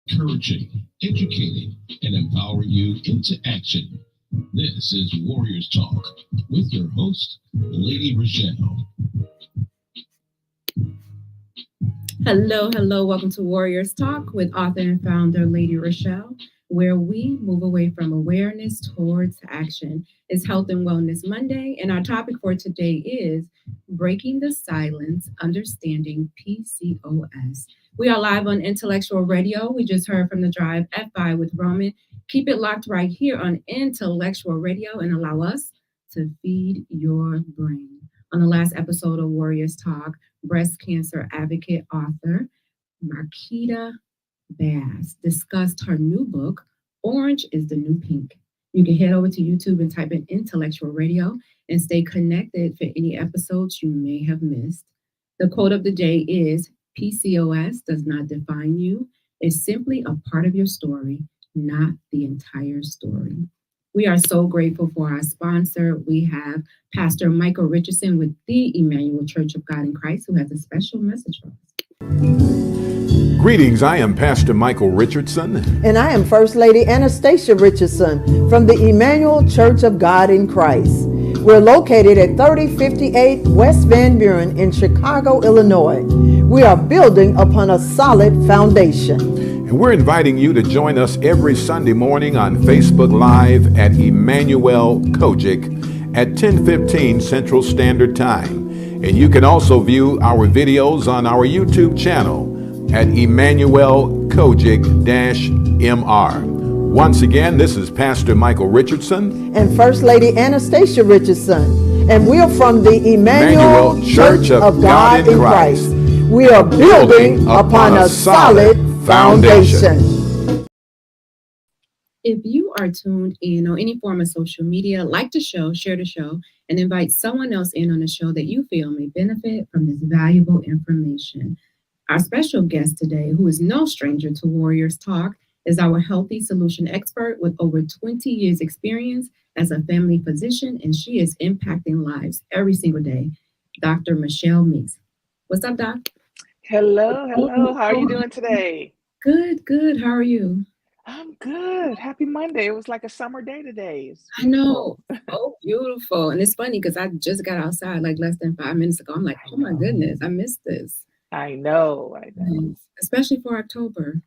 encouraging, educating, and empowering you into action. This is Warriors Talk with your host, Lady ReShell. Hello, hello. Welcome to Warriors Talk with author and founder Lady ReShell, where we move away from awareness towards action. It's Health and Wellness Monday, and our topic for today is Breaking the Silence, Understanding PCOS. We are live on Intellectual Radio. We just heard from the Drive FI with Roman. Keep it locked right here on Intellectual Radio and allow us to feed your brain. On the last episode of Warriors Talk, breast cancer advocate author Marquita Bass discussed her new book, Orange is the New Pink. You can head over to YouTube and type in Intellectual Radio and stay connected for any episodes you may have missed. The quote of the day is, PCOS does not define you. It's simply a part of your story, not the entire story. We are so grateful for our sponsor. We have Pastor Michael Richardson with the Emanuel Church of God in Christ, who has a special message for us. Greetings, I am Pastor Michael Richardson. And I am First Lady Anastasia Richardson from the Emanuel Church of God in Christ. We're located at 3058 West Van Buren in Chicago, Illinois. We are building upon a solid foundation. And we're inviting you to join us every Sunday morning on Facebook Live at Emanuel COGIC at 10:15 Central Standard Time. And you can also view our videos on our YouTube channel at Emanuel COGIC-MR. Once again, this is Pastor Michael Richardson and First Lady Anastasia Richardson. And we're from the Emanuel Church of God in Christ. We are building upon a solid foundation. If you are tuned in on any form of social media, like the show, share the show, and invite someone else in on the show that you feel may benefit from this valuable information. Our special guest today, who is no stranger to Warriors Talk, is our healthy solution expert with over 20 years experience as a family physician, and she is impacting lives every single day. Dr. Michelle Meeks. What's up, Doc? Hello. How are you doing today? Good. How are you? I'm good. Happy Monday. It was like a summer day today. I know. Oh, beautiful. And it's funny because I just got outside like less than 5 minutes ago. I'm like, oh my goodness, I missed this. I know. Especially for October.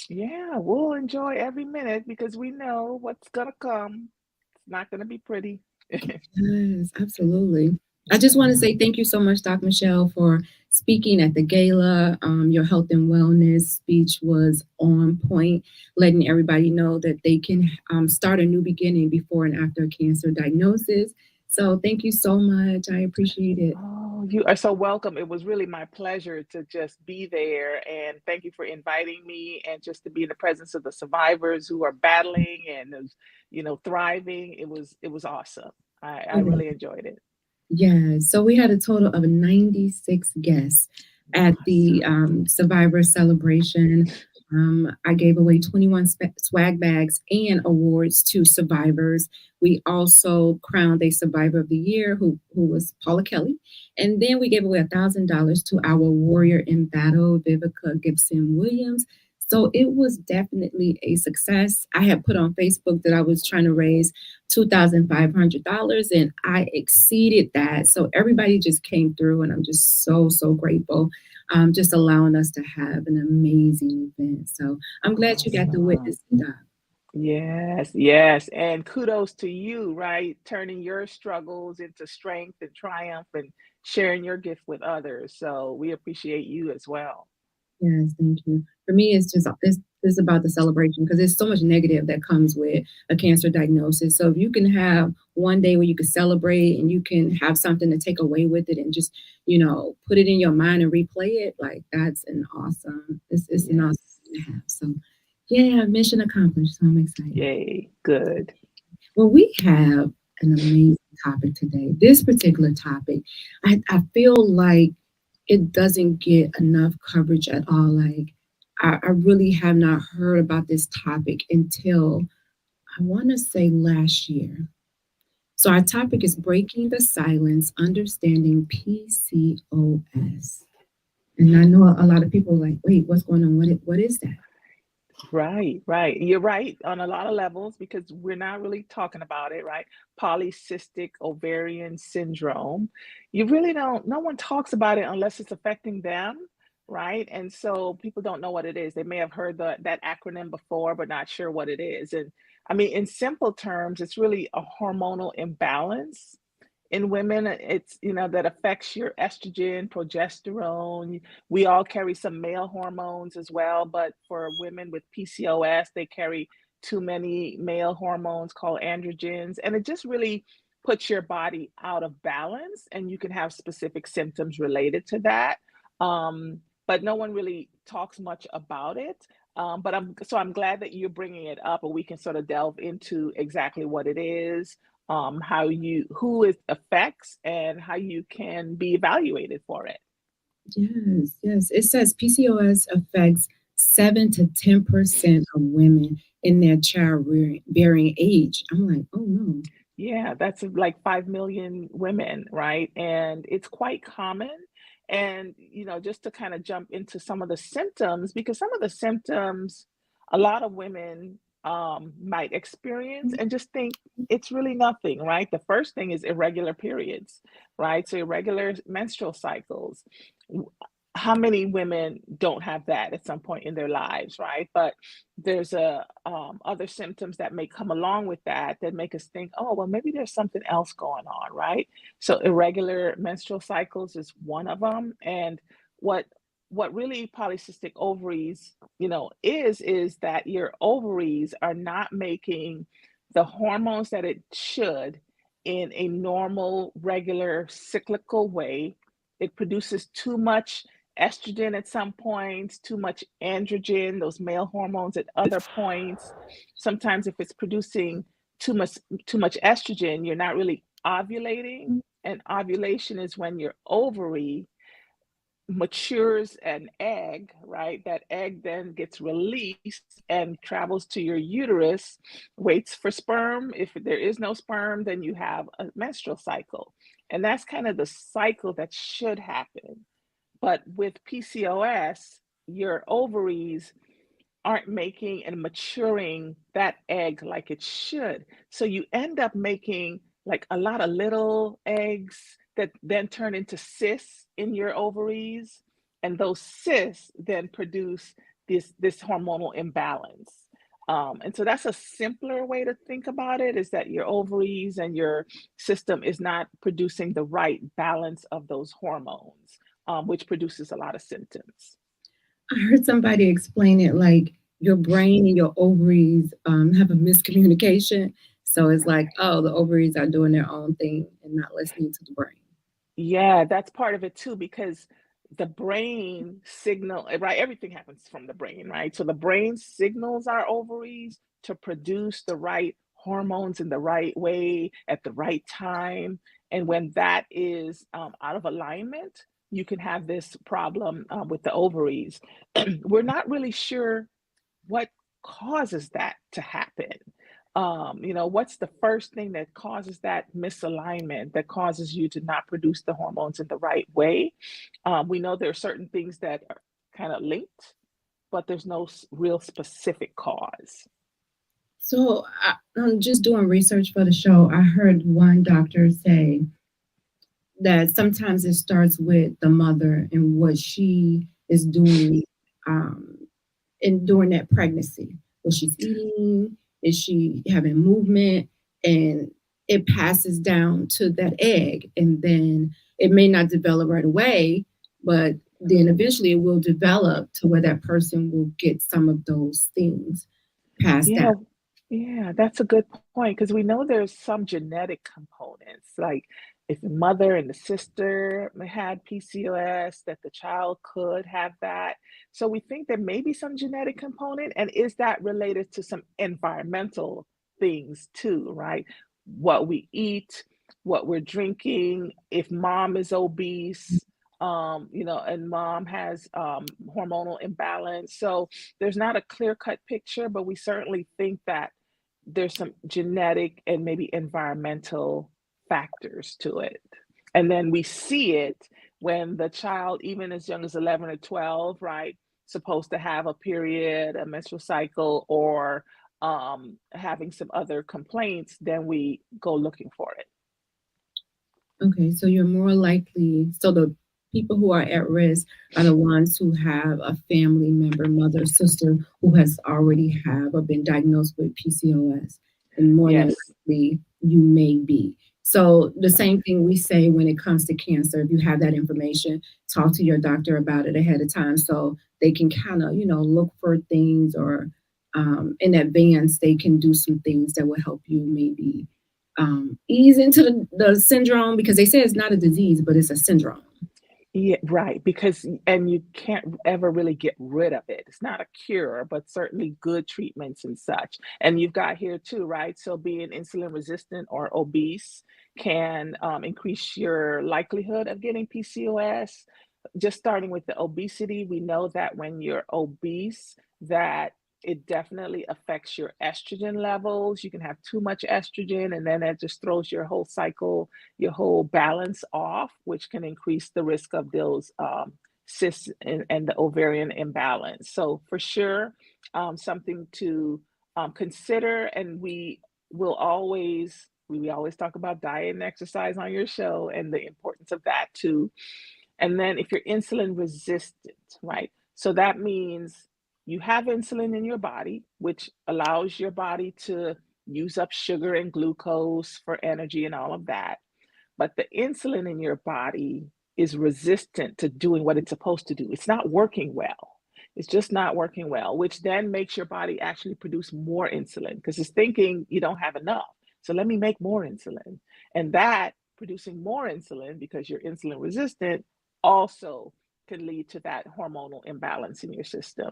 Yeah, we'll enjoy every minute because we know what's going to come. It's not going to be pretty. Yes, absolutely. I just want to say thank you so much, Dr. Michelle, for speaking at the gala. Your health and wellness speech was on point, letting everybody know that they can start a new beginning before and after a cancer diagnosis. So thank you so much. I appreciate it. Oh, you are so welcome. It was really my pleasure to just be there. And thank you for inviting me and just to be in the presence of the survivors who are battling and, thriving. It was awesome. I really enjoyed it. Yeah, so we had a total of 96 guests at the Survivor Celebration. I gave away 21 swag bags and awards to survivors. We also crowned a Survivor of the Year who was Paula Kelly. And then we gave away $1,000 to our warrior in battle, Vivica Gibson Williams. So it was definitely a success. I had put on Facebook that I was trying to raise $2,500 and I exceeded that. So everybody just came through and I'm just so grateful. Just allowing us to have an amazing event. So I'm glad you got to witness that. Yes. And kudos to you, right? Turning your struggles into strength and triumph and sharing your gift with others. So we appreciate you as well. Yes, thank you. For me, it's about the celebration because there's so much negative that comes with a cancer diagnosis. So if you can have one day where you can celebrate and you can have something to take away with it and just, put it in your mind and replay it, like that's an awesome, it's an awesome thing to have. So yeah, mission accomplished. So I'm excited. Yay, good. Well, we have an amazing topic today. This particular topic, I feel like it doesn't get enough coverage at all. Like I really have not heard about this topic until I want to say last year. So our topic is breaking the silence, understanding PCOS. And I know a lot of people are like, wait, what's going on? What is that? Right, right. You're right on a lot of levels because we're not really talking about it, right? Polycystic ovarian syndrome. You really don't, no one talks about it unless it's affecting them, right? And so people don't know what it is. They may have heard that acronym before, but not sure what it is. And I mean, in simple terms, it's really a hormonal imbalance in women. It's, that affects your estrogen, progesterone. We all carry some male hormones as well, but for women with PCOS, they carry too many male hormones called androgens, and it just really puts your body out of balance, and you can have specific symptoms related to that. But no one really talks much about it. But I'm glad that you're bringing it up, and we can sort of delve into exactly what it is, who it affects, and how you can be evaluated for it. Yes, yes. It says PCOS affects 7 to 10% of women in their childbearing age. I'm like, oh no. Yeah, that's like 5 million women, right? And it's quite common. And, just to kind of jump into some of the symptoms, because some of the symptoms a lot of women might experience and just think it's really nothing, right? The first thing is irregular periods, right? So irregular menstrual cycles. How many women don't have that at some point in their lives, right? But there's other symptoms that may come along with that make us think, oh, well, maybe there's something else going on, right? So irregular menstrual cycles is one of them. And what really polycystic ovaries, is that your ovaries are not making the hormones that it should in a normal, regular, cyclical way. It produces too much estrogen at some points, too much androgen, those male hormones at other points. Sometimes if it's producing too much estrogen, you're not really ovulating. And ovulation is when your ovary matures an egg, right? That egg then gets released and travels to your uterus, waits for sperm. If there is no sperm, then you have a menstrual cycle. And that's kind of the cycle that should happen. But with PCOS, your ovaries aren't making and maturing that egg like it should. So you end up making like a lot of little eggs that then turn into cysts in your ovaries. And those cysts then produce this hormonal imbalance. And so that's a simpler way to think about it, is that your ovaries and your system is not producing the right balance of those hormones, which produces a lot of symptoms. I heard somebody explain it like your brain and your ovaries have a miscommunication. So it's like, oh, the ovaries are doing their own thing and not listening to the brain. Yeah, that's part of it too, because the brain signal, right? Everything happens from the brain, right? So the brain signals our ovaries to produce the right hormones in the right way at the right time. And when that is out of alignment, you can have this problem with the ovaries. We're not really sure what causes that to happen. What's the first thing that causes that misalignment, that causes you to not produce the hormones in the right way? We know there are certain things that are kind of linked, but there's no real specific cause. So I'm just doing research for the show. I heard one doctor say that sometimes it starts with the mother and what she is doing um, during that pregnancy. What she's eating, is she having movement, and it passes down to that egg, and then it may not develop right away, but then eventually it will develop to where that person will get some of those things passed down. Yeah, yeah, that's a good point because we know there's some genetic components, like if the mother and the sister had PCOS, that the child could have that. So we think there may be some genetic component, and is that related to some environmental things too, right? What we eat, what we're drinking, if mom is obese, and mom has hormonal imbalance. So there's not a clear-cut picture, but we certainly think that there's some genetic and maybe environmental factors to it. And then we see it when the child, even as young as 11 or 12, right, supposed to have a period, a menstrual cycle, or having some other complaints, then we go looking for it. Okay, so you're more likely, so the people who are at risk are the ones who have a family member, mother, sister who has already have or been diagnosed with PCOS, and more than Yes. likely you may be. So the same thing we say when it comes to cancer, if you have that information, talk to your doctor about it ahead of time so they can kind of, look for things, or in advance, they can do some things that will help you maybe ease into the syndrome, because they say it's not a disease, but it's a syndrome. Yeah, right. Because, and you can't ever really get rid of it. It's not a cure, but certainly good treatments and such. And you've got here too, right? So being insulin resistant or obese can increase your likelihood of getting PCOS. Just starting with the obesity, we know that when you're obese, that it definitely affects your estrogen levels. You can have too much estrogen, and then that just throws your whole cycle, your whole balance off, which can increase the risk of those cysts and the ovarian imbalance. So for sure, something to consider. And we always talk about diet and exercise on your show, and the importance of that too. And then if you're insulin resistant, right? So that means you have insulin in your body, which allows your body to use up sugar and glucose for energy and all of that. But the insulin in your body is resistant to doing what it's supposed to do. It's not working well. It's just not working well, which then makes your body actually produce more insulin because it's thinking you don't have enough. So let me make more insulin. And that producing more insulin, because you're insulin resistant, also can lead to that hormonal imbalance in your system.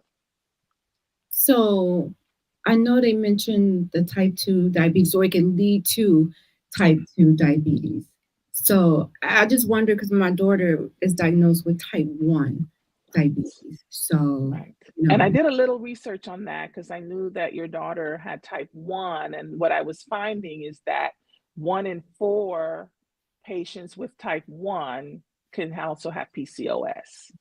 So I know they mentioned the type 2 diabetes, or it can lead to type 2 diabetes. So I just wonder, because my daughter is diagnosed with type 1 diabetes. So, Right. And I did a little research on that because I knew that your daughter had type 1. And what I was finding is that 1 in 4 patients with type 1 can also have PCOS.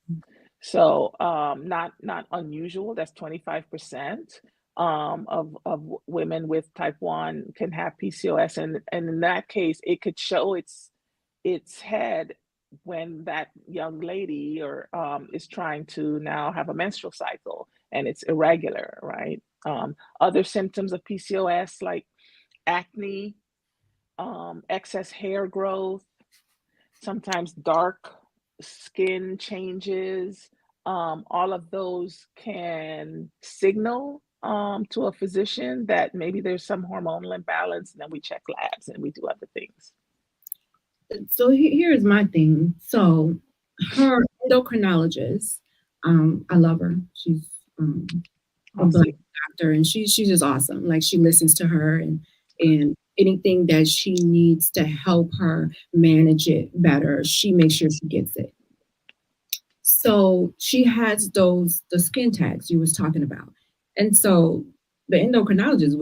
So not unusual. That's 25% of women with type 1 can have PCOS. And in that case, it could show its head when that young lady or is trying to now have a menstrual cycle and it's irregular, right? Other symptoms of PCOS like acne, excess hair growth, sometimes dark skin changes, all of those can signal to a physician that maybe there's some hormonal imbalance, and then we check labs and we do other things. So here's my thing. So her endocrinologist, I love her. She's a Awesome. Black doctor, and she's just awesome. Like, she listens to her, and anything that she needs to help her manage it better, she makes sure she gets it. So she has the skin tags you was talking about. And so the endocrinologist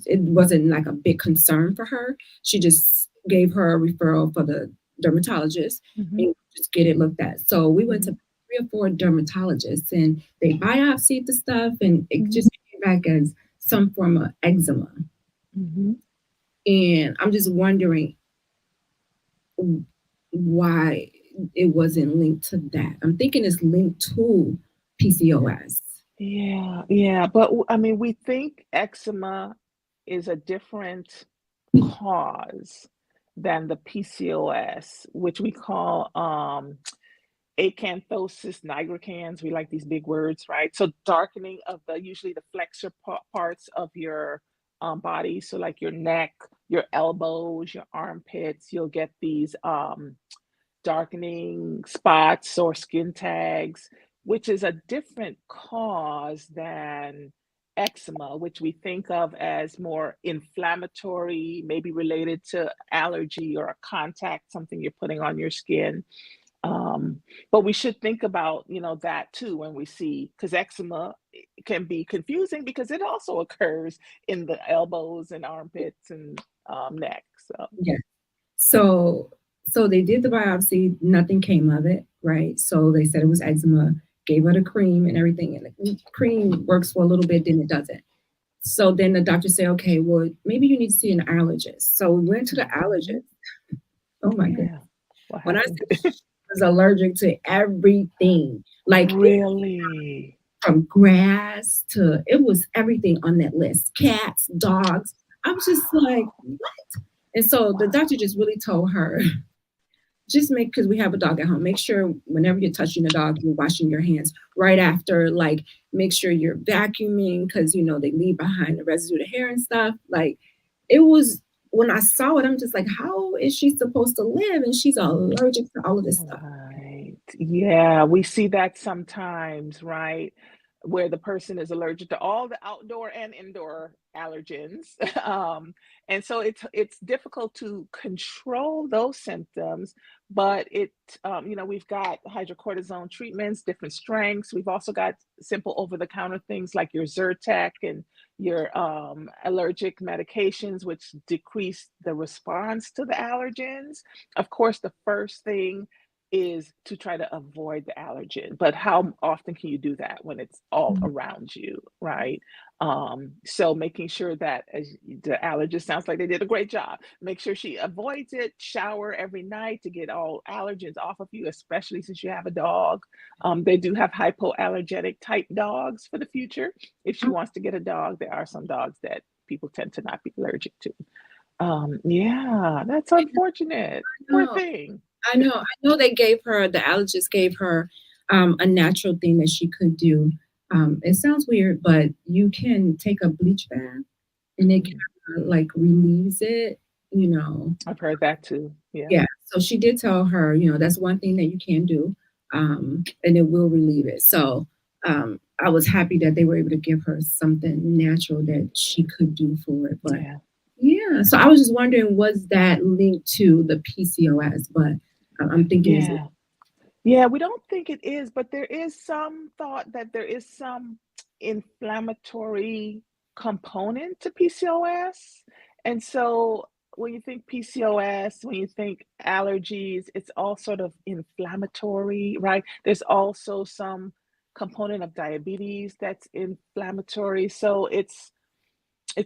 it wasn't like a big concern for her. She just gave her a referral for the dermatologist and just get it looked at. So we went to 3 or 4 dermatologists, and they biopsied the stuff, and it just came back as some form of eczema. And I'm just wondering why it wasn't linked to that. I'm thinking it's linked to PCOS. Yeah. But I mean, we think eczema is a different cause than the PCOS, which we call acanthosis nigricans. We like these big words, right? So darkening of usually the flexor parts of your body. So like your neck, your elbows, your armpits, you'll get these darkening spots or skin tags, which is a different cause than eczema, which we think of as more inflammatory, maybe related to allergy or a contact, something you're putting on your skin. But we should think about, that too when we see, because eczema can be confusing because it also occurs in the elbows and armpits and neck. So yeah. So they did the biopsy, nothing came of it, right? So they said it was eczema, gave her the cream and everything. And the cream works for a little bit, then it doesn't. So then the doctor said, okay, well, maybe you need to see an allergist. So we went to the allergist. Oh my goodness. When I happened? said she was allergic to everything, like Really? from grass to, it was everything on that list. Cats, dogs. I was just like, what? And so the doctor just really told her, just make, because we have a dog at home, make sure whenever you're touching the dog, you're washing your hands right after. Like, make sure you're vacuuming, because you know they leave behind the residue of hair and stuff. Like, it was, when I saw it, I'm just like, how is she supposed to live? And she's allergic to all of this stuff. Right. Yeah, we see that sometimes, right? Where the person is allergic to all the outdoor and indoor allergens. And so it's difficult to control those symptoms, but we've got hydrocortisone treatments, different strengths. We've also got simple over-the-counter things like your Zyrtec and your allergic medications, which decrease the response to the allergens. Of course, the first thing is to try to avoid the allergen, but how often can you do that when it's all around you, right? So making sure that, as the allergist sounds like they did a great job, make sure she avoids it, shower every night to get all allergens off of you, especially since you have a dog. They do have hypoallergenic type dogs for the future. If she wants to get a dog, there are some dogs that people tend to not be allergic to. Yeah, that's unfortunate. Poor thing. I know they gave her, the allergist gave her a natural thing that she could do. It sounds weird, but you can take a bleach bath and it kind of like relieves it, you know. I've heard that too. Yeah. Yeah. So she did tell her, you know, that's one thing that you can do, and it will relieve it. So I was happy that they were able to give her something natural that she could do for it. But yeah, so I was just wondering, was that linked to the PCOS? But I'm thinking, yeah, we don't think it is, but there is some thought that there is some inflammatory component to PCOS. And so when you think PCOS, when you think allergies, it's all sort of inflammatory, right? There's also some component of diabetes that's inflammatory. So it's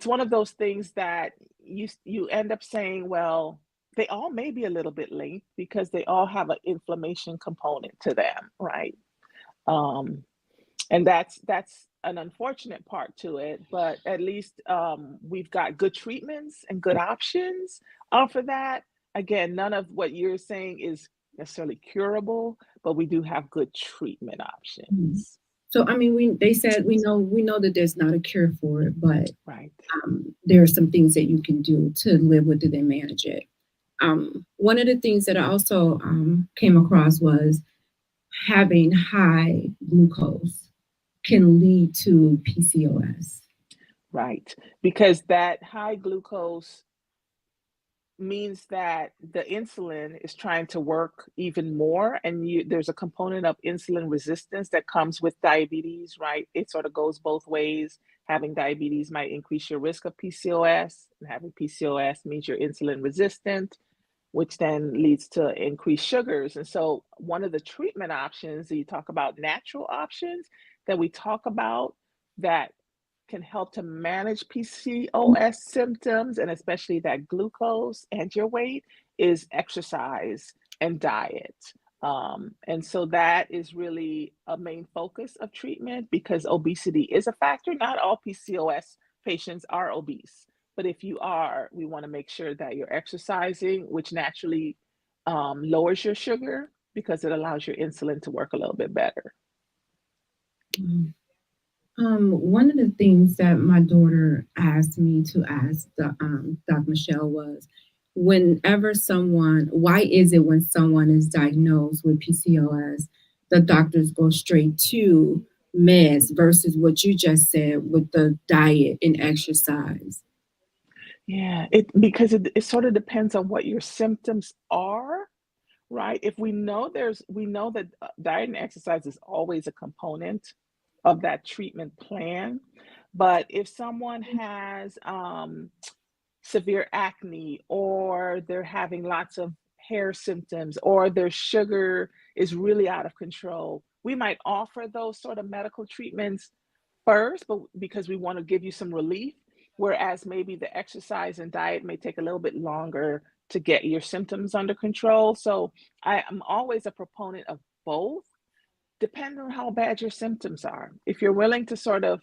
one of those things that you end up saying, well, they all may be a little bit linked because they all have an inflammation component to them, right? Um, and that's an unfortunate part to it, but at least we've got good treatments and good options for that. Again, none of what you're saying is necessarily curable, but we do have good treatment options. So I mean, they said we know that there's not a cure for it, but right. There are some things that you can do to live with it and manage it. One of the things that I also came across was having high glucose can lead to PCOS. Right, because that high glucose means that the insulin is trying to work even more, and there's a component of insulin resistance that comes with diabetes, right? It sort of goes both ways. Having diabetes might increase your risk of PCOS, and having PCOS means you're insulin resistant, which then leads to increased sugars. And so one of the treatment options, you talk about natural options that we talk about that can help to manage PCOS symptoms, and especially that glucose and your weight, is exercise and diet. And so that is really a main focus of treatment because obesity is a factor. Not all PCOS patients are obese, but if you are, we want to make sure that you're exercising, which naturally lowers your sugar because it allows your insulin to work a little bit better. One of the things that my daughter asked me to ask Dr. Michelle was, why is it when someone is diagnosed with PCOS, the doctors go straight to meds versus what you just said with the diet and exercise? Yeah, because it sort of depends on what your symptoms are, right? If we know that diet and exercise is always a component of that treatment plan. But if someone has severe acne, or they're having lots of hair symptoms, or their sugar is really out of control, we might offer those sort of medical treatments first, but because we want to give you some relief, whereas maybe the exercise and diet may take a little bit longer to get your symptoms under control. So I'm always a proponent of both, depending on how bad your symptoms are. If you're willing to sort of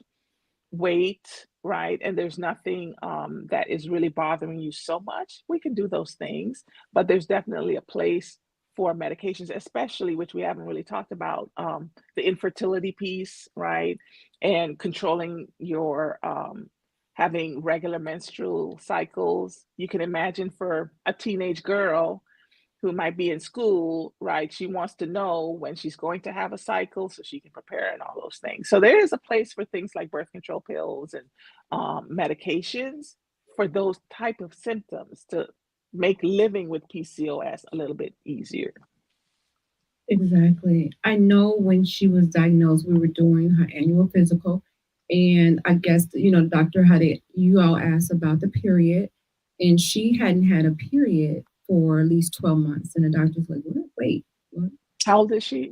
wait, right, and there's nothing that is really bothering you so much, we can do those things. But there's definitely a place for medications, especially, which we haven't really talked about, the infertility piece, right, and controlling your having regular menstrual cycles. You can imagine for a teenage girl who might be in school, right? She wants to know when she's going to have a cycle so she can prepare and all those things. So there is a place for things like birth control pills and medications for those type of symptoms to make living with PCOS a little bit easier. Exactly. I know when she was diagnosed, we were doing her annual physical, and I guess, doctor you all asked about the period, and she hadn't had a period for at least 12 months. And the doctor's like, wait, what? How old was she?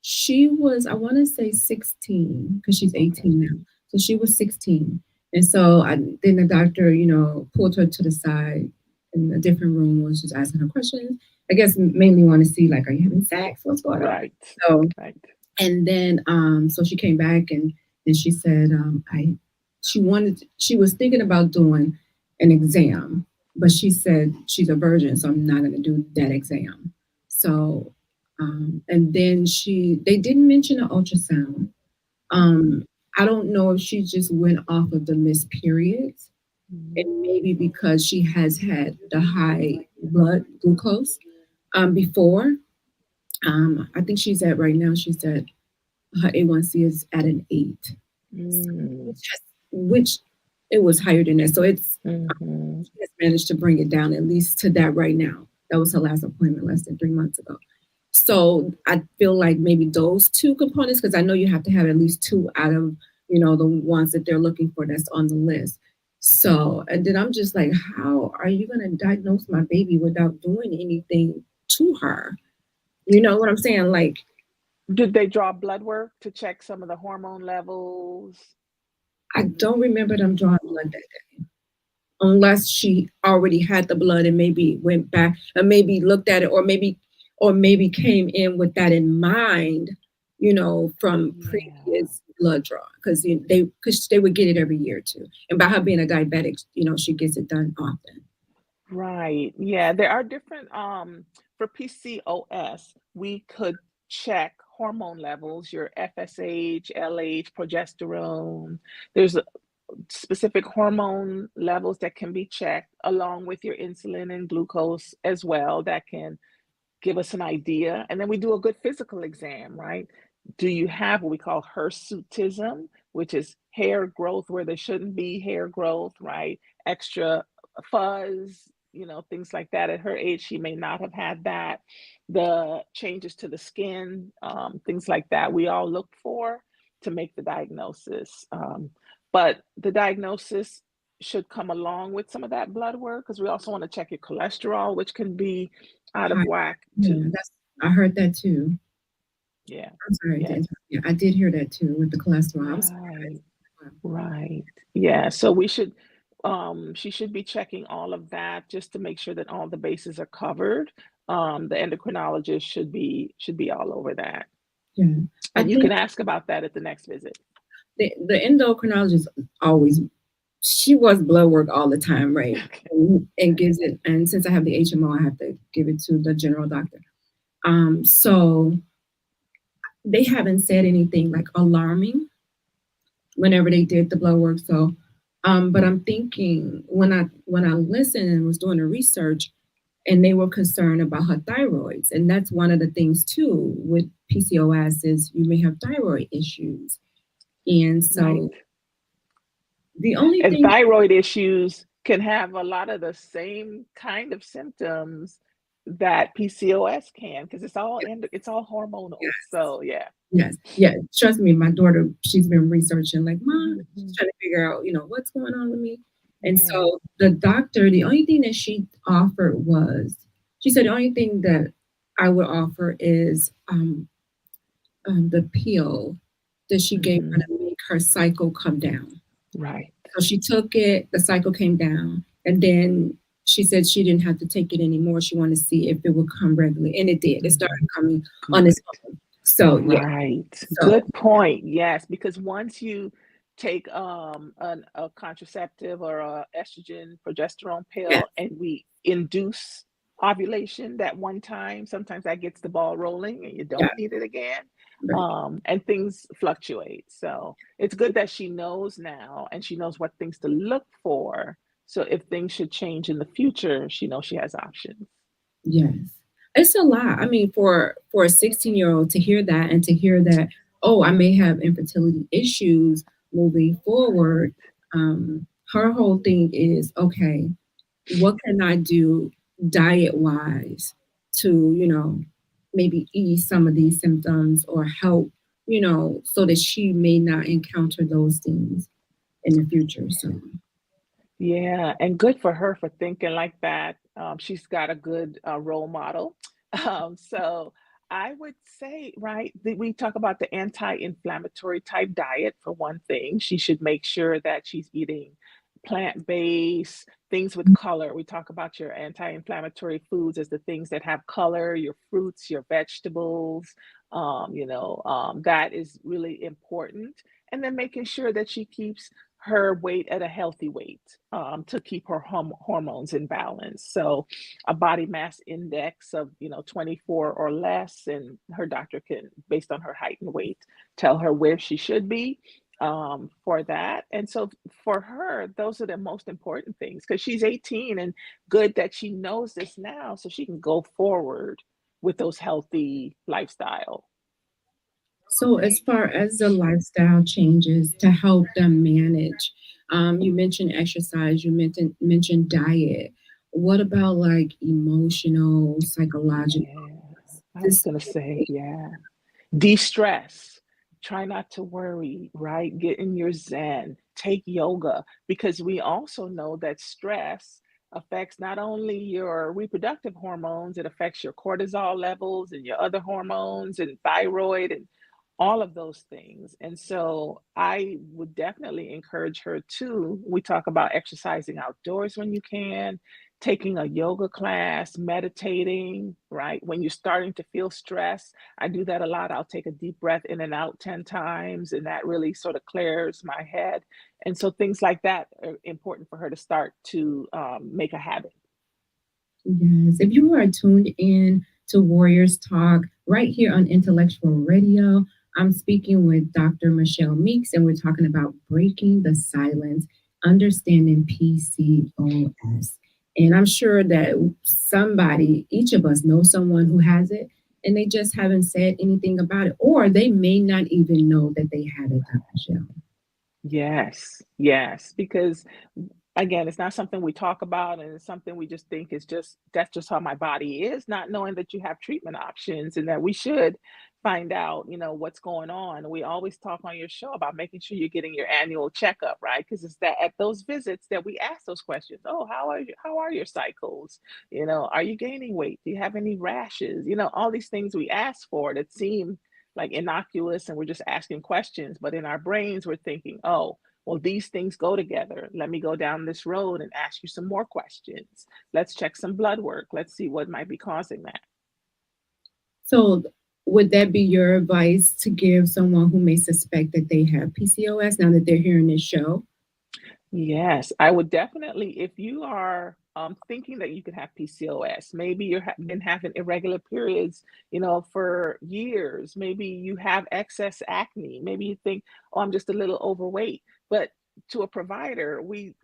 She was, I want to say 16, because she's 18 now. So she was 16. And so then the doctor, pulled her to the side in a different room, was just asking her questions. I guess mainly want to see, like, are you having sex? What's going on? Right. So, right. And then, so she came back and she said, she was thinking about doing an exam, but she said she's a virgin, so I'm not going to do that exam. So, and then they didn't mention an ultrasound. I don't know if she just went off of the missed periods, and maybe because she has had the high blood glucose before. I think she's at right now, she's at, her A1C is at an 8, which it was higher than that. So it's she has managed to bring it down at least to that right now. That was her last appointment less than 3 months ago. So I feel like maybe those two components, because I know you have to have at least 2 out of, the ones that they're looking for that's on the list. So, and then I'm just like, how are you going to diagnose my baby without doing anything to her? You know what I'm saying? Like, did they draw blood work to check some of the hormone levels? I don't remember them drawing blood that day, unless she already had the blood and maybe went back and maybe looked at it, or maybe came in with that in mind, from previous blood draw, because they would get it every year too. And by her being a diabetic, she gets it done often. Right. Yeah, there are different for PCOS, we could check hormone levels, your FSH, LH, progesterone. There's specific hormone levels that can be checked along with your insulin and glucose as well, that can give us an idea. And then we do a good physical exam, right? Do you have what we call hirsutism, which is hair growth where there shouldn't be hair growth, right? Extra fuzz, things like that. At her age, she may not have had that. The changes to the skin, things like that, we all look for to make the diagnosis. But the diagnosis should come along with some of that blood work, because we also want to check your cholesterol, which can be out of whack too. I heard that too. Yeah. I'm sorry. Yeah. I did hear that too with the cholesterol. Right. Yeah. So we should, she should be checking all of that just to make sure that all the bases are covered. The endocrinologist should be all over that. Yeah. And you can ask about that at the next visit. The endocrinologist she was blood work all the time, right? And gives it. And since I have the HMO, I have to give it to the general doctor. So they haven't said anything like alarming whenever they did the blood work. So, but I'm thinking when I listened and was doing the research, and they were concerned about her thyroids, and that's one of the things too with PCOS is you may have thyroid issues, and so the only thing thyroid issues can have a lot of the same kind of symptoms that PCOS can, because it's all hormonal. Yes. So yeah. Yes. Trust me, my daughter, she's been researching, like, Mom, she's trying to figure out, what's going on with me. And so the doctor, the only thing that she offered she said the only thing that I would offer is the pill that she gave her to make her cycle come down. Right. So she took it, the cycle came down, and then she said she didn't have to take it anymore. She wanted to see if it would come regularly, and it did. It started coming on its own. So yeah. Right. So Good point. Yes, because once you take a contraceptive or a estrogen progesterone yeah, pill and we induce ovulation that one time, sometimes that gets the ball rolling and you yeah, don't need it again. right. And things fluctuate. So it's good that she knows now and she knows what things to look for. So if things should change in the future, she knows she has options. Yes. It's a lot. I mean, for a 16-year-old to hear that and to hear that, oh, I may have infertility issues moving forward. Her whole thing is, okay, what can I do diet wise to, maybe ease some of these symptoms or help, so that she may not encounter those things in the future. So Yeah, and good for her for thinking like that. She's got a good role model. So I would say, right, we talk about the anti-inflammatory type diet for one thing. She should make sure that she's eating plant-based things with color. We talk about your anti-inflammatory foods as the things that have color, your fruits, your vegetables. That is really important. And then making sure that she keeps her weight at a healthy weight to keep her hormones in balance. So a body mass index of 24 or less, and her doctor can, based on her height and weight, tell her where she should be for that. And so for her, those are the most important things because she's 18 and good that she knows this now so she can go forward with those healthy lifestyle. So, as far as the lifestyle changes to help them manage, you mentioned exercise, you mentioned diet. What about like emotional, psychological? Yeah, I was This, gonna say, yeah. De-stress. Try not to worry, right? Get in your zen. Take yoga because we also know that stress affects not only your reproductive hormones, it affects your cortisol levels and your other hormones and thyroid and all of those things. And so I would definitely encourage her to. We talk about exercising outdoors when you can, taking a yoga class, meditating, right? When you're starting to feel stress, I do that a lot. I'll take a deep breath in and out 10 times, and that really sort of clears my head. And so things like that are important for her to start to make a habit. yes. If you are tuned in to Warriors Talk right here on Intellectual Radio, I'm speaking with Dr. Michelle Meeks, and we're talking about breaking the silence, understanding PCOS. And I'm sure that somebody, each of us, knows someone who has it, and they just haven't said anything about it, or they may not even know that they have it, Dr. Michelle. Yes, yes, because again, it's not something we talk about and it's something we just think is just that's just how my body is, not knowing that you have treatment options and that we should find out, what's going on. We always talk on your show about making sure you're getting your annual checkup, right? Because it's that at those visits that we ask those questions. Oh, how are your cycles? Are you gaining weight? Do you have any rashes? All these things we ask for that seem like innocuous and we're just asking questions, but in our brains we're thinking, oh, well, these things go together. Let me go down this road and ask you some more questions. Let's check some blood work. Let's see what might be causing that. So, would that be your advice to give someone who may suspect that they have PCOS now that they're hearing this show? Yes, I would definitely, if you are thinking that you could have PCOS, maybe you've been having irregular periods, for years. Maybe you have excess acne. Maybe you think, oh, I'm just a little overweight. But to a provider, we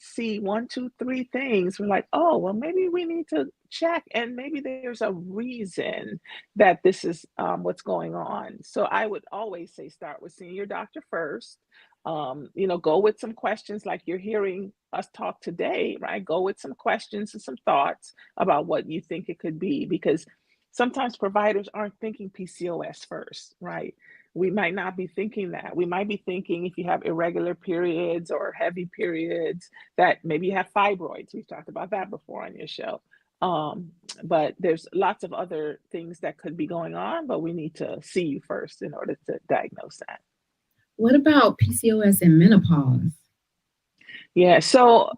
see one, two, three things. We're like, oh, well, maybe we need to check, and maybe there's a reason that this is what's going on. So I would always say start with seeing your doctor first. Go with some questions like you're hearing us talk today, right? Go with some questions and some thoughts about what you think it could be, because sometimes providers aren't thinking PCOS first, right? We might not be thinking that. We might be thinking if you have irregular periods or heavy periods, that maybe you have fibroids. We've talked about that before on your show. But there's lots of other things that could be going on, but we need to see you first in order to diagnose that. What about PCOS and menopause? Yeah, so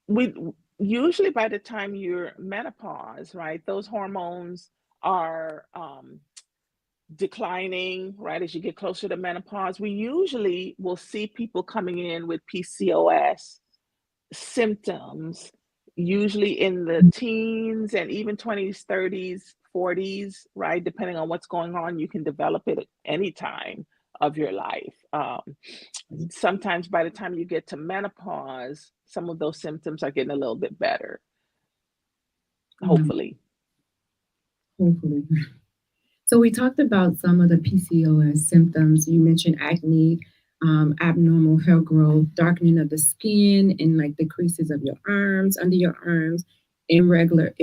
we usually by the time you're menopause, right, those hormones are declining, right, as you get closer to menopause. We usually will see people coming in with PCOS symptoms, usually in the teens and even 20s, 30s, 40s, right? Depending on what's going on, you can develop it at any time of your life. Sometimes by the time you get to menopause, some of those symptoms are getting a little bit better, hopefully. Hopefully. So we talked about some of the PCOS symptoms. You mentioned acne, abnormal hair growth, darkening of the skin, and like the creases of your arms, under your arms, irregular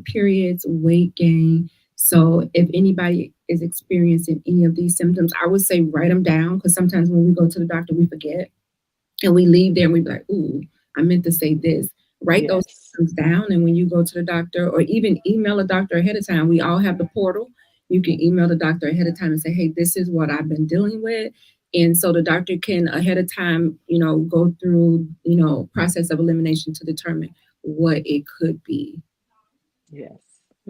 periods, weight gain. So if anybody is experiencing any of these symptoms, I would say write them down, because sometimes when we go to the doctor, we forget and we leave there and we be like, ooh, I meant to say this. Write those symptoms down. And when you go to the doctor, or even email a doctor ahead of time, we all have the portal. You can email the doctor ahead of time and say, hey, this is what I've been dealing with. And so the doctor can ahead of time, go through, process of elimination to determine what it could be. Yes.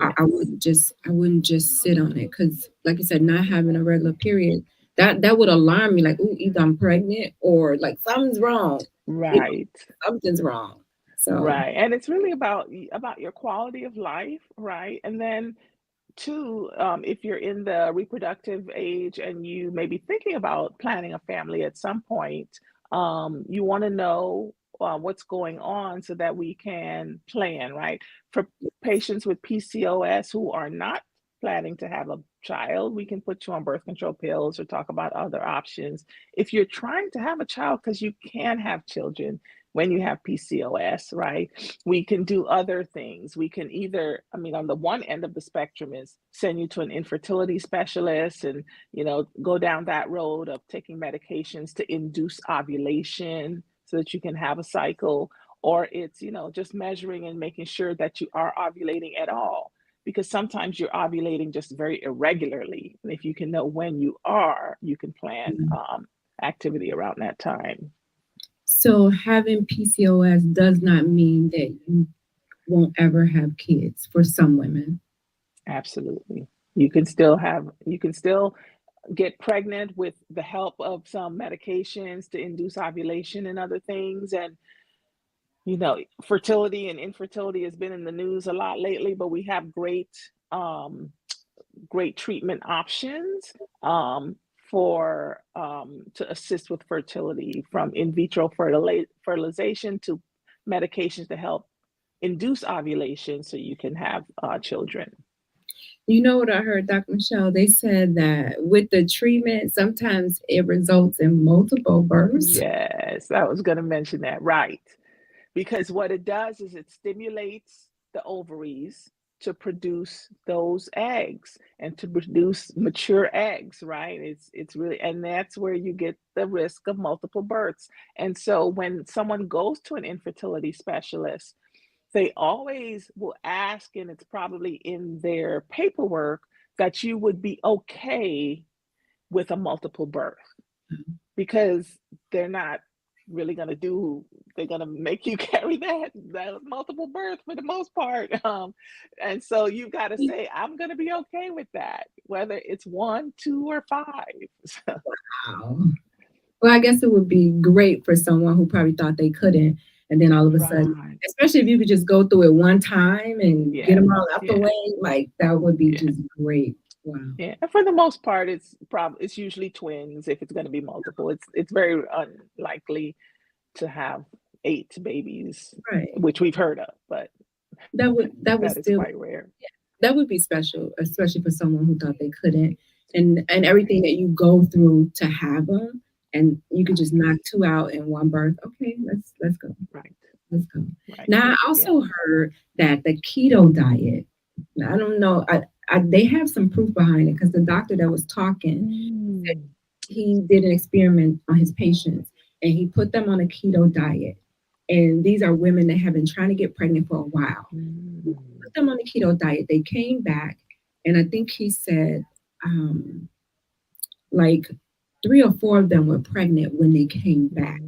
I wouldn't just sit on it, because like you said, not having a regular period, that would alarm me, like, ooh, either I'm pregnant or like something's wrong. Right. Something's wrong. So right. And it's really about your quality of life, right? And then two, if you're in the reproductive age and you may be thinking about planning a family at some point, you want to know what's going on so that we can plan, right? For patients with PCOS who are not planning to have a child, we can put you on birth control pills or talk about other options. If you're trying to have a child, because you can have children when you have PCOS, right? We can do other things. We can either, on the one end of the spectrum is send you to an infertility specialist and, go down that road of taking medications to induce ovulation so that you can have a cycle. Or it's, just measuring and making sure that you are ovulating at all, because sometimes you're ovulating just very irregularly. And if you can know when you are, you can plan activity around that time. So having PCOS does not mean that you won't ever have kids for some women. Absolutely. You can still get pregnant with the help of some medications to induce ovulation and other things. And, fertility and infertility has been in the news a lot lately, but we have great treatment options to assist with fertility, from in vitro fertilization to medications to help induce ovulation so you can have children. You know what I heard, Dr. Michelle? They said that with the treatment, sometimes it results in multiple births. Yes, I was going to mention that, right? Because what it does is it stimulates the ovaries to produce those eggs and to produce mature eggs, right? It's really, and that's where you get the risk of multiple births. And so when someone goes to an infertility specialist, they always will ask, and it's probably in their paperwork, that you would be okay with a multiple birth, because they're not really they're going to make you carry that multiple birth for the most part. And so you've got to say, I'm going to be okay with that, whether it's 1, 2, or 5. Wow. Well, I guess it would be great for someone who probably thought they couldn't. And then all of a sudden, especially if you could just go through it one time and get them all out the way, like that would be just great. Wow. Yeah, and for the most part, it's usually twins. If it's going to be multiple, it's very unlikely to have 8 babies, right, which we've heard of, but that would still quite rare. Yeah, that would be special, especially for someone who thought they couldn't, and everything that you go through to have them. And you could just knock 2 out in one birth. Okay, let's go. Right. Let's go. Right. Now, I also heard that the keto diet, I don't know, they have some proof behind it, because the doctor that was talking said he did an experiment on his patients and he put them on a keto diet. And these are women that have been trying to get pregnant for a while. Mm. Put them on the keto diet. They came back, and I think he said like 3 or 4 of them were pregnant when they came back.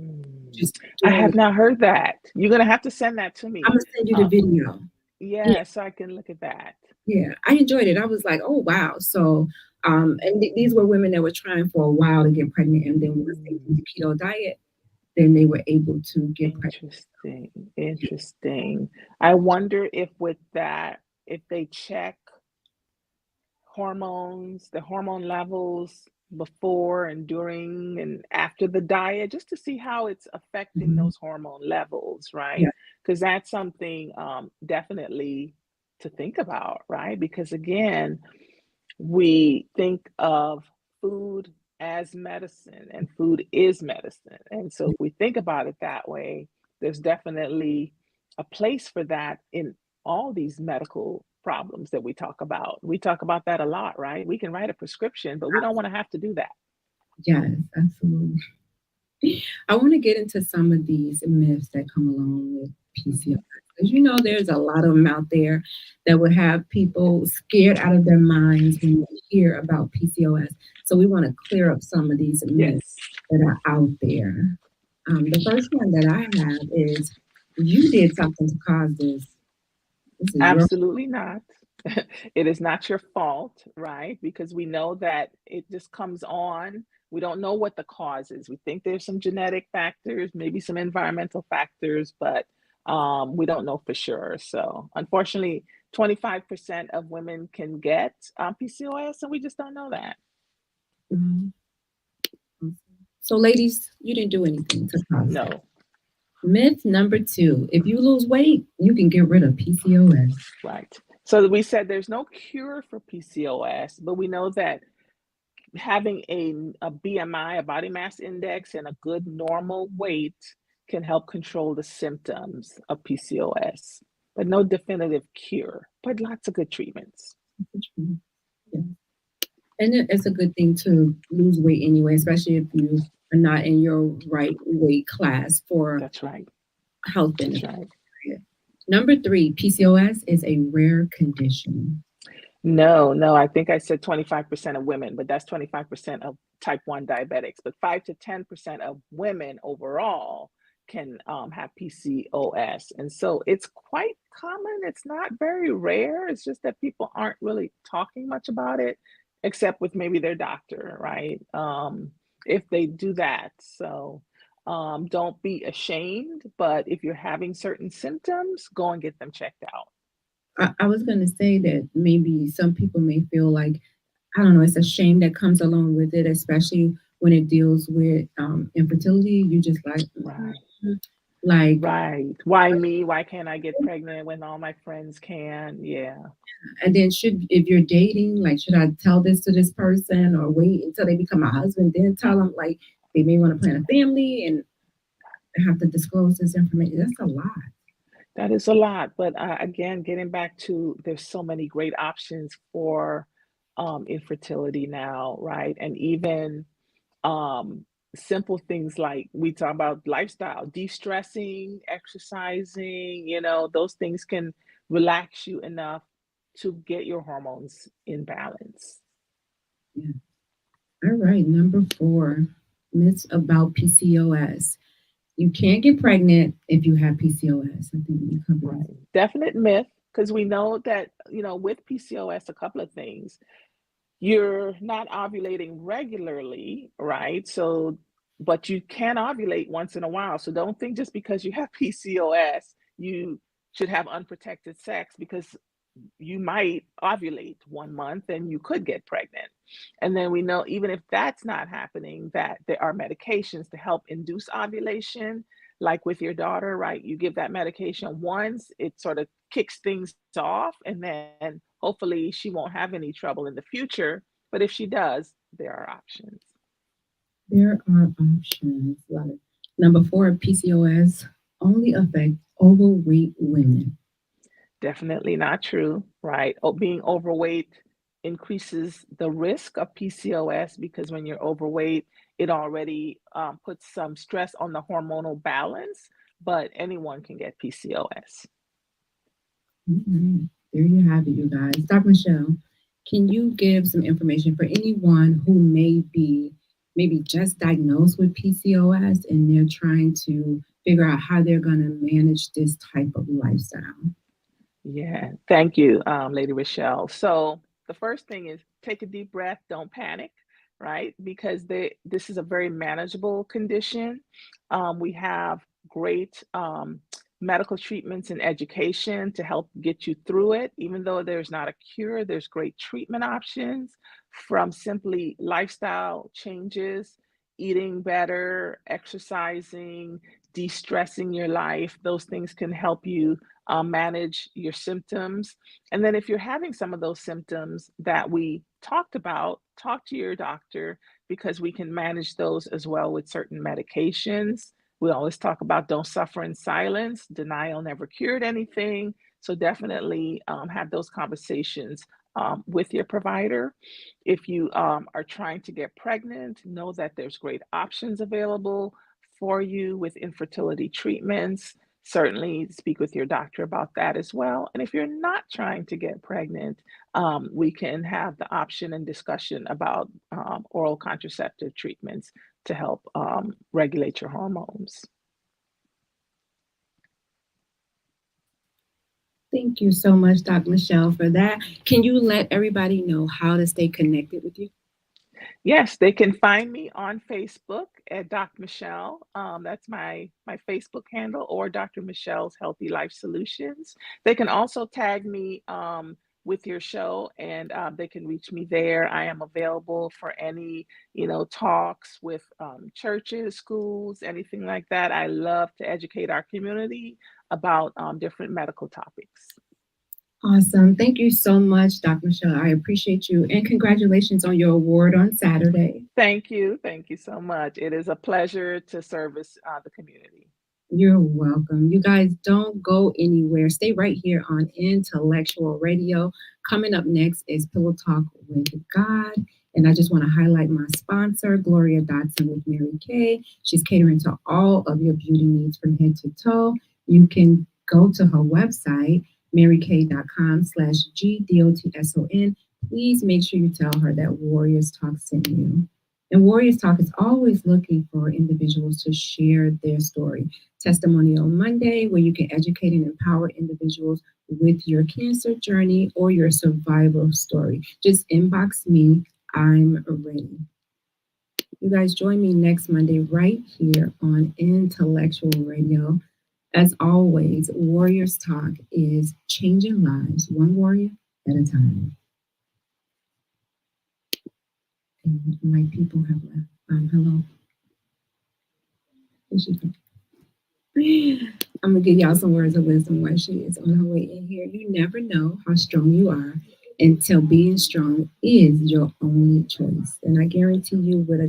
Just I doing have not heard that. You're gonna have to send that to I'm me. gonna send you the video. Yeah, Yeah, so I can look at that. yeah. I enjoyed it. I was like, oh wow. So and these were women that were trying for a while to get pregnant, and then once they did the keto diet, then they were able to get pregnant. Interesting. Interesting. I wonder if with that, if they check hormones, the hormone levels before and during and after the diet, just to see how it's affecting Mhm. those hormone levels, right? Yeah. Because that's something definitely to think about, right? Because again, we think of food as medicine and food is medicine. And so if we think about it that way, there's definitely a place for that in all these medical problems that we talk about. We talk about that a lot, right? We can write a prescription, but we don't want to have to do that. Yes, absolutely. I want to get into some of these myths that come along with PCOS. Because there's a lot of them out there that would have people scared out of their minds when they hear about PCOS. So we want to clear up some of these myths Yes, that are out there. The first one that I have is you did something to cause this. This is your absolutely not. It is not your fault, right? Because we know that it just comes on. We don't know what the cause is. We think there's some genetic factors, maybe some environmental factors, but we don't know for sure. So, unfortunately, 25% of women can get PCOS, and we just don't know that. Mhm. So, ladies, you didn't do anything to cause that. No, Myth number 2, if you lose weight, you can get rid of PCOS. right. So, we said there's no cure for PCOS, but we know that having a BMI, a body mass index, and a good normal weight can help control the symptoms of PCOS, but no definitive cure, but lots of good treatments. Yeah. And it's a good thing to lose weight anyway, especially if you are not in your right weight class for That's right. health That's benefits. right. Number 3, PCOS is a rare condition. No, I think I said 25% of women, but that's 25% of type 1 diabetics. But 5 to 10% of women overall can have PCOS. And so it's quite common. It's not very rare. It's just that people aren't really talking much about it, except with maybe their doctor, right? If they do that. So don't be ashamed. But if you're having certain symptoms, go and get them checked out. I was going to say that maybe some people may feel like, I don't know, it's a shame that comes along with it, especially when it deals with infertility. You just Right. like, Right. Why me? Why can't I get pregnant when all my friends can? Yeah. and then if you're dating, like, should I tell this to this person or wait until they become a husband, then tell them like they may want to plan a family and have to disclose this information? That's a lot. That is a lot. But again, getting back to there's so many great options for infertility now, right? And even um, simple things like we talk about lifestyle, de-stressing, exercising, those things can relax you enough to get your hormones in balance. Yeah. All right. Number 4, myths about PCOS. You can't get pregnant if you have PCOS. I think we covered Right. Definite myth, because we know that, with PCOS, a couple of things. You're not ovulating regularly, right? So, but you can ovulate once in a while. So don't think just because you have PCOS, you should have unprotected sex, because you might ovulate 1 month and you could get pregnant. And then we know even if that's not happening, that there are medications to help induce ovulation, like with your daughter, right? You give that medication once, it sort of kicks things off, and then hopefully she won't have any trouble in the future. But if she does, there are options. There are options. Love it. Number 4, PCOS only affects overweight women. Definitely not true, right? Being overweight increases the risk of PCOS, because when you're overweight, it already puts some stress on the hormonal balance. but anyone can get PCOS. Mhm. There you have it, you guys. Dr. Michelle, can you give some information for anyone who may be maybe just diagnosed with PCOS and they're trying to figure out how they're going to manage this type of lifestyle? Yeah, thank you, Lady ReShell. So the first thing is take a deep breath, don't panic, right? Because this is a very manageable condition. We have great medical treatments and education to help get you through it. Even though there's not a cure, there's great treatment options from simply lifestyle changes, eating better, exercising, de-stressing your life. Those things can help you manage your symptoms. And then if you're having some of those symptoms that we talked about, talk to your doctor because we can manage those as well with certain medications. We always talk about don't suffer in silence. Denial never cured anything. So definitely have those conversations with your provider. If you are trying to get pregnant, know that there's great options available for you with infertility treatments. Certainly speak with your doctor about that as well. And if you're not trying to get pregnant, we can have the option and discussion about oral contraceptive treatments to help regulate your hormones. Thank you so much, Dr. Michelle, for that. Can you let everybody know how to stay connected with you? Yes, they can find me on Facebook at Dr. Michelle. That's my Facebook handle, or Dr. Michelle's Healthy Life Solutions. They can also tag me with your show, and they can reach me there. I am available for any talks with churches, schools, anything like that. I love to educate our community about different medical topics. Awesome. Thank you so much, Dr. Michelle. I appreciate you. And congratulations on your award on Saturday. Thank you. Thank you so much. It is a pleasure to service the community. You're welcome. You guys don't go anywhere. Stay right here on Intellectual Radio. Coming up next is Pillow Talk with God. And I just want to highlight my sponsor, Gloria Dotson with Mary Kay. She's catering to all of your beauty needs from head to toe. You can go to her website, marykay.com/GDOTSON. Please make sure you tell her that Warriors Talk sent you. And Warriors Talk is always looking for individuals to share their story. Testimonial Monday, where you can educate and empower individuals with your cancer journey or your survival story. Just inbox me. I'm ready. You guys join me next Monday right here on Intellectual Radio. As always, Warriors Talk is changing lives one warrior at a time. And my people have left. Hello. Here she comes. I'm going to give y'all some words of wisdom while she is on her way in here. You never know how strong you are until being strong is your only choice. And I guarantee you with a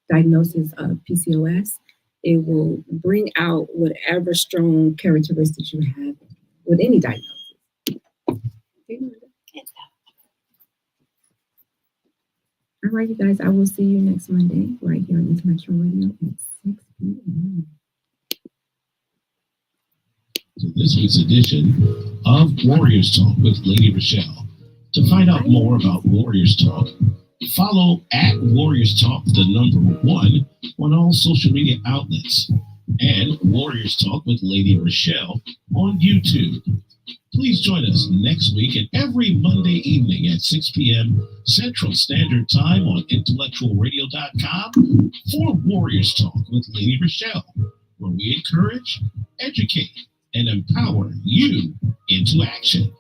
diagnosis of PCOS, it will bring out whatever strong characteristics you have with any diagnosis. All right, you guys, I will see you next Monday right here on Intellectual Radio at 6 p.m. This week's edition of Warriors Talk with Lady ReShell. To find out more about Warriors Talk, follow at Warriors Talk, the number 1, on all social media outlets, and Warriors Talk with Lady ReShell on YouTube. Please join us next week and every Monday evening at 6 p.m. Central Standard Time on intellectualradio.com for Warriors Talk with Lady ReShell, where we encourage, educate, and empower you into action.